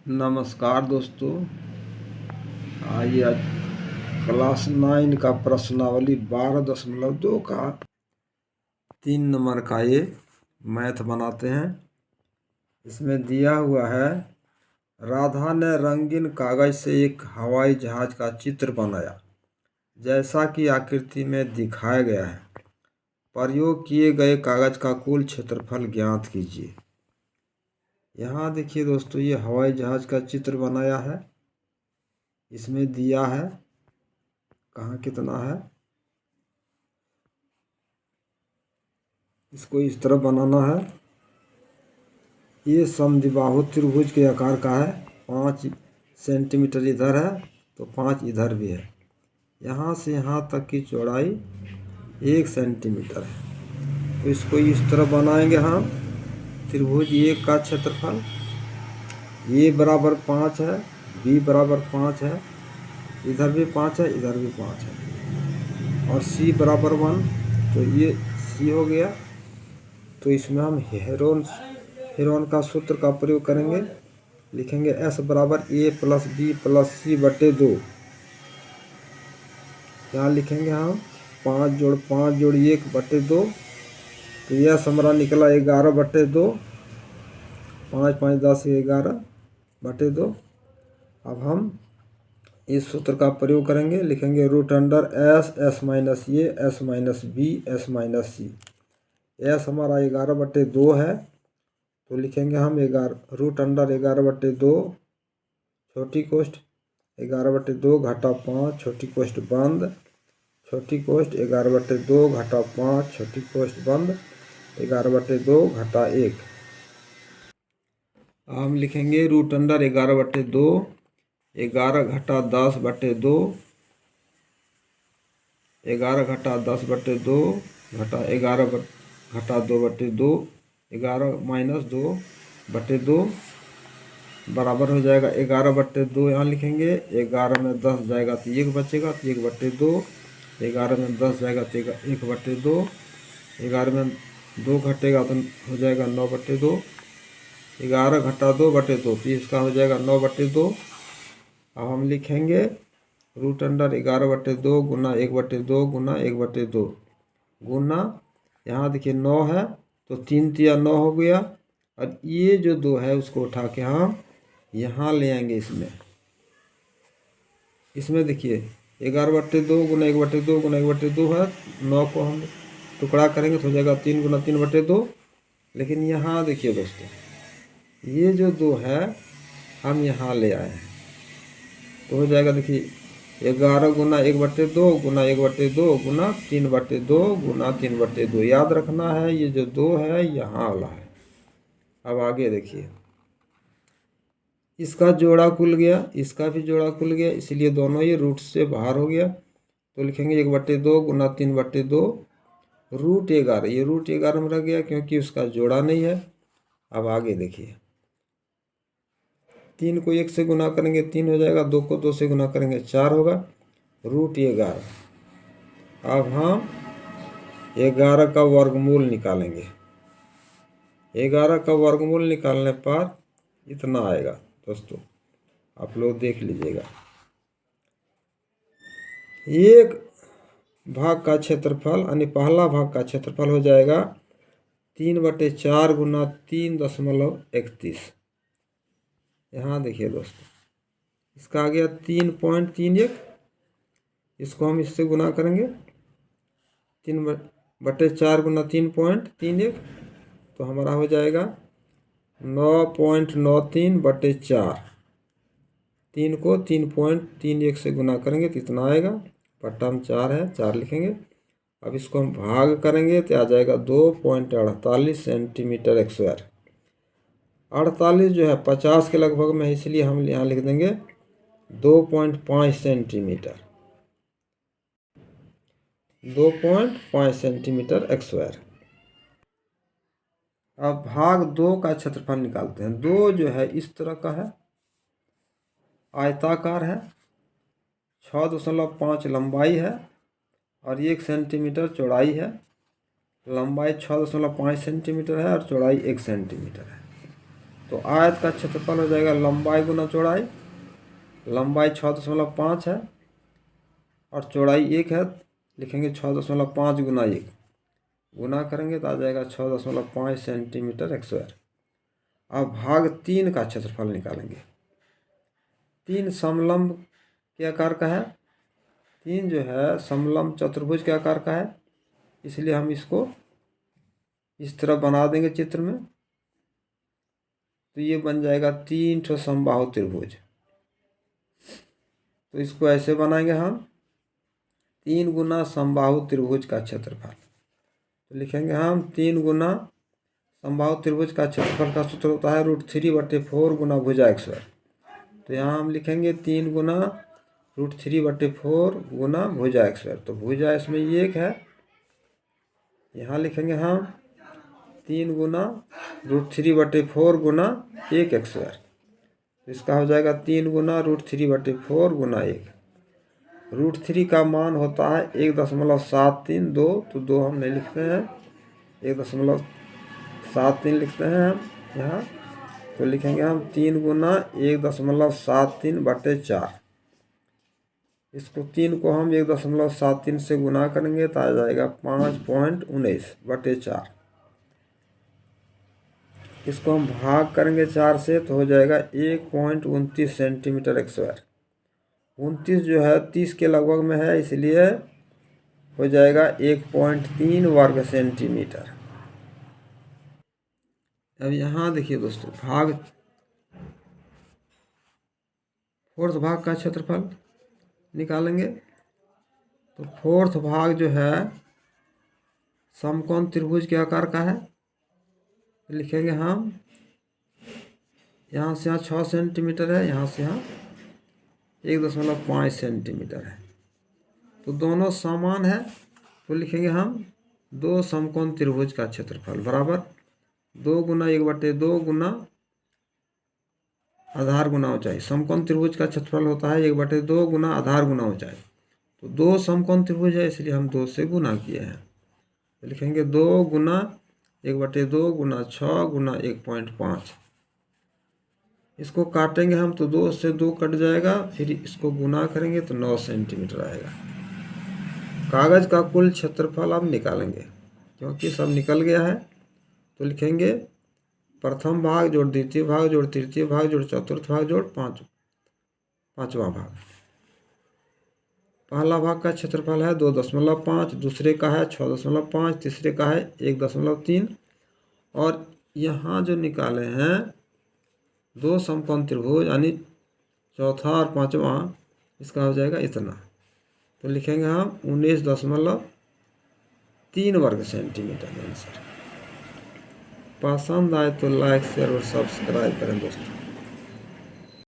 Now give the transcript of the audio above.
नमस्कार दोस्तों। आइए आज क्लास 9 का प्रश्नावली 12.2 का 3 नंबर का ये मैथ बनाते हैं। इसमें दिया हुआ है, राधा ने रंगीन कागज से एक हवाई जहाज का चित्र बनाया जैसा कि आकृति में दिखाया गया है। प्रयोग किए गए कागज का कुल क्षेत्रफल ज्ञात कीजिए। यहाँ देखिए दोस्तों, ये हवाई जहाज का चित्र बनाया है। इसमें दिया है कहाँ कितना है, इसको इस तरह बनाना है। ये समद्विबाहु त्रिभुज के आकार का है। 5 सेंटीमीटर इधर है तो 5 इधर भी है। यहाँ से यहाँ तक की चौड़ाई 1 सेंटीमीटर है। तो इसको इस तरह बनाएंगे हम। त्रिभुज ए का क्षेत्रफल ए बराबर 5 है, बी बराबर 5 है, इधर भी 5 है, इधर भी 5 है, और सी बराबर 1। तो ये सी हो गया। तो इसमें हम हेरोन का सूत्र का प्रयोग करेंगे। लिखेंगे S बराबर A प्लस बी प्लस सी बटे 2। यहाँ लिखेंगे हम 5 जोड़ 5 जोड़ 1 बटे 2। तो यह हमारा निकला 11 बटे 2। 5 5 10 11 बटे 2। अब हम इस सूत्र का प्रयोग करेंगे। लिखेंगे root under S minus A S minus B S minus C. S हमारा 11 बटे 2 है, तो लिखेंगे हम 11 रूट अंडर 11 बटे 2 छोटी कोष्ठ 11 बटे 2 घटा 5 छोटी कोष्ठ बंद, छोटी कोष्ठ 11 बटे 2 घटा 5 छोटी कोष्ठ बंद, 11 बटे 2 घटा 1। हम लिखेंगे रूट अंडर 11 बटे 2 11 घटा 10 बटे 2, 11 घटा 10 बटे 2 घटा 11 घटा 2 बटे 2, 11 माइनस 2 बटे 2 बराबर हो जाएगा 11 बटे 2। यहाँ लिखेंगे 11 में 10 जाएगा तो 1 बचेगा, तो 1 बटे 2। 11 में 10 जाएगा तो 1 बटे 2। 11 में 2 घटेगा तो हो जाएगा 9 बटे 2। 11 घटा 2 बटे 2, तो इसका हो जाएगा 9 बटे 2। अब हम लिखेंगे रूट अंडर 11 बटे 2 गुना 1 बटे 2 गुना 1 बटे 2 गुना, यहाँ देखिए 9 है तो 3 तिया 9 हो गया। और ये जो 2 है उसको उठा के हम यहाँ ले आएंगे। इसमें देखिए 11 बटे 2 गुना 1 बटे 2 गुना 1 बटे 2 है। 9 को हम टुकड़ा करेंगे तो हो जाएगा 3 गुना 3 बटे 2। लेकिन यहाँ देखिए दोस्तों, ये जो 2 है हम यहाँ ले आए हैं, तो हो जाएगा देखिए 11 गुना 1 बटे 2 गुना 1 बटे 2 गुना 3 बटे 2 गुना 3 बटे 2। याद रखना है ये जो 2 है यहाँ वाला है। अब आगे देखिए, इसका जोड़ा खुल गया, इसका भी जोड़ा खुल गया, इसलिए दोनों ये रूट से बाहर हो गया। तो लिखेंगे 1 बटे 2 गुना 3 बटे 2 रूट 11। ये रूट 11 में रह गया क्योंकि उसका जोड़ा नहीं है। अब आगे देखिए, 3 को 1 से गुना करेंगे 3 हो जाएगा, 2 को 2 से गुना करेंगे 4 होगा, रूट 11। अब हम 11 का वर्गमूल निकालेंगे। 11 का वर्गमूल निकालने पर इतना आएगा दोस्तों, आप लोग देख लीजिएगा। एक भाग का क्षेत्रफल यानी पहला भाग का क्षेत्रफल हो जाएगा 3 बटे 4 गुना 3.31। यहाँ देखिए दोस्तों, इसका आ गया 3.31। इसको हम इससे गुना करेंगे 3 बटे 4 गुना 3.31, तो हमारा हो जाएगा 9.93 बटे 4। 3 को 3.31 से गुना करेंगे तो इतना आएगा। बट्टा में 4 है, 4 लिखेंगे। अब इसको हम भाग करेंगे तो आ जाएगा 2.48 सेंटीमीटर स्क्वायर। 48 जो है 50 के लगभग में है, इसलिए हम यहाँ लिख देंगे 2.5 सेंटीमीटर, 2.5 सेंटीमीटर स्क्वायर। अब भाग 2 का क्षेत्रफल निकालते हैं। 2 जो है इस तरह का है, आयताकार है, 6.5 लंबाई है और 1 सेंटीमीटर चौड़ाई है। लंबाई 6.5 सेंटीमीटर है और चौड़ाई 1 सेंटीमीटर है। तो आयत का क्षेत्रफल हो जाएगा लंबाई गुना चौड़ाई। लंबाई 6.5 है और चौड़ाई 1 है, लिखेंगे 6.5 गुना 1, गुना करेंगे तो आ जाएगा 6.5 सेंटीमीटर स्क्वायर। अब भाग 3 का क्षेत्रफल निकालेंगे। 3 समलंब के आकार का है, 3 जो है समलंब चतुर्भुज के आकार का है, इसलिए हम इसको इस तरह बना देंगे चित्र में। तो ये बन जाएगा 3 ठो समबाहु त्रिभुज। तो इसको ऐसे बनाएंगे हम, 3 गुना समबाहु त्रिभुज का क्षेत्रफल। तो लिखेंगे हम 3 गुना समबाहु त्रिभुज का क्षेत्रफल का सूत्र होता है √3/4 गुना भुजा x²। तो यहाँ हम लिखेंगे 3 गुना √3/4 गुना भुजा x²। तो भुजा इसमें 1 है, यहाँ लिखेंगे हम 3 गुना √3/4 गुना 1 x²। तो इसका हो जाएगा 3 गुना √3/4 गुना 1। √3 का मान होता है 1.732, तो 2 हम नहीं लिखते हैं, 1.73 लिखते हैं हम यहाँ। तो लिखेंगे हम 3 गुना 1.73/4। इसको 3 को हम 1.73 से गुना करेंगे तो आ जाएगा 5.19/4। इसको हम भाग करेंगे 4 से तो हो जाएगा 1.29 सेंटीमीटर स्क्वायर। 29 जो है 30 के लगभग में है, इसलिए हो जाएगा 1.3 वर्ग सेंटीमीटर। अब यहाँ देखिए दोस्तों, फोर्थ भाग का क्षेत्रफल निकालेंगे। तो फोर्थ भाग जो है समकोण त्रिभुज के आकार का है, लिखेंगे हम यहाँ से यहाँ 6 सेंटीमीटर है, यहाँ से यहाँ 1.5 सेंटीमीटर है। तो दोनों समान है, तो लिखेंगे हम 2 समकोण त्रिभुज का क्षेत्रफल बराबर 2 गुना 1/2 गुना आधार गुना ऊंचाई। समकोण त्रिभुज का क्षेत्रफल होता है 1/2 गुना आधार गुना ऊंचाई। तो 2 समकोण त्रिभुज है, इसलिए हम 2 से गुना किए हैं। तो लिखेंगे 2 गुना 1/2 गुना 6 गुना 1.5। इसको काटेंगे हम तो 2 से 2 कट जाएगा, फिर इसको गुना करेंगे तो 9 सेंटीमीटर आएगा। कागज का कुल क्षेत्रफल अब निकालेंगे, क्योंकि सब निकल गया है। तो लिखेंगे प्रथम भाग जोड़ द्वितीय भाग जोड़ तृतीय भाग जोड़ चतुर्थ भाग जोड़ पांचवा भाग। पहला भाग का क्षेत्रफल है 2.5, दूसरे का है 6.5, तीसरे का है 1.3, और यहाँ जो निकाले हैं 2 समकोण त्रिभुज यानी चौथा और पांचवा, इसका हो जाएगा इतना। तो लिखेंगे हम 19.3 वर्ग सेंटीमीटर आंसर। पसंद आए तो लाइक शेयर और सब्सक्राइब करें दोस्तों।